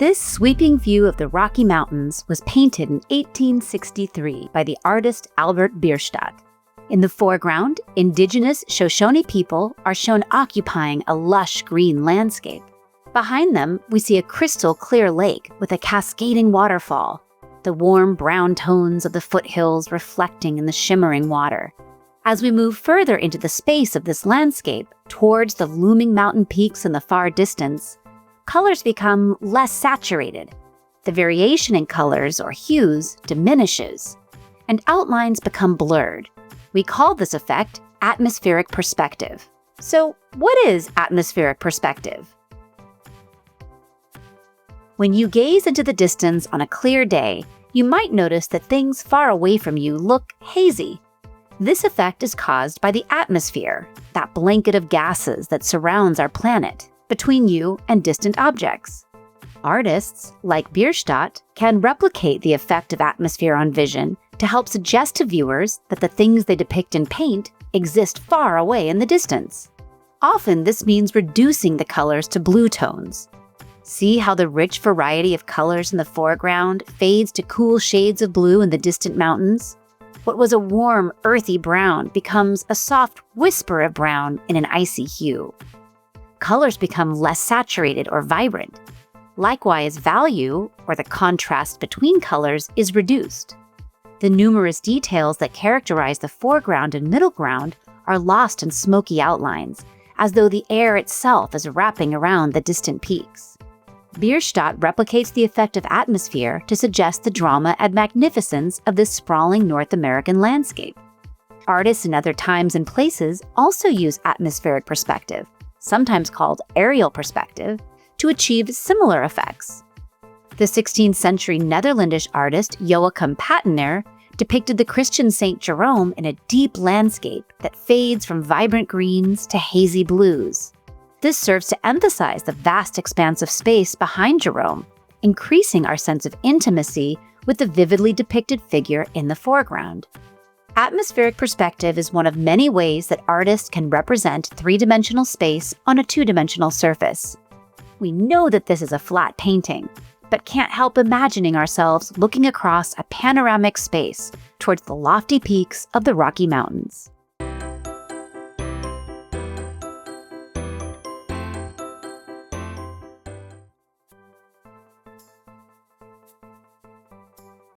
This sweeping view of the Rocky Mountains was painted in 1863 by the artist Albert Bierstadt. In the foreground, indigenous Shoshone people are shown occupying a lush green landscape. Behind them, we see a crystal-clear lake with a cascading waterfall, the warm brown tones of the foothills reflecting in the shimmering water. As we move further into the space of this landscape, towards the looming mountain peaks in the far distance, colors become less saturated. The variation in colors or hues diminishes, and outlines become blurred. We call this effect atmospheric perspective. So, what is atmospheric perspective? When you gaze into the distance on a clear day, you might notice that things far away from you look hazy. This effect is caused by the atmosphere, that blanket of gases that surrounds our planet, between you and distant objects. Artists, like Bierstadt, can replicate the effect of atmosphere on vision to help suggest to viewers that the things they depict in paint exist far away in the distance. Often this means reducing the colors to blue tones. See how the rich variety of colors in the foreground fades to cool shades of blue in the distant mountains? What was a warm, earthy brown becomes a soft whisper of brown in an icy hue. Colors become less saturated or vibrant. Likewise, value, or the contrast between colors, is reduced. The numerous details that characterize the foreground and middle ground are lost in smoky outlines, as though the air itself is wrapping around the distant peaks. Bierstadt replicates the effect of atmosphere to suggest the drama and magnificence of this sprawling North American landscape. Artists in other times and places also use atmospheric perspective, sometimes called aerial perspective, to achieve similar effects. The 16th century Netherlandish artist Joachim Patenaar depicted the Christian Saint Jerome in a deep landscape that fades from vibrant greens to hazy blues. This serves to emphasize the vast expanse of space behind Jerome, increasing our sense of intimacy with the vividly depicted figure in the foreground. Atmospheric perspective is one of many ways that artists can represent three-dimensional space on a two-dimensional surface. We know that this is a flat painting, but can't help imagining ourselves looking across a panoramic space towards the lofty peaks of the Rocky Mountains.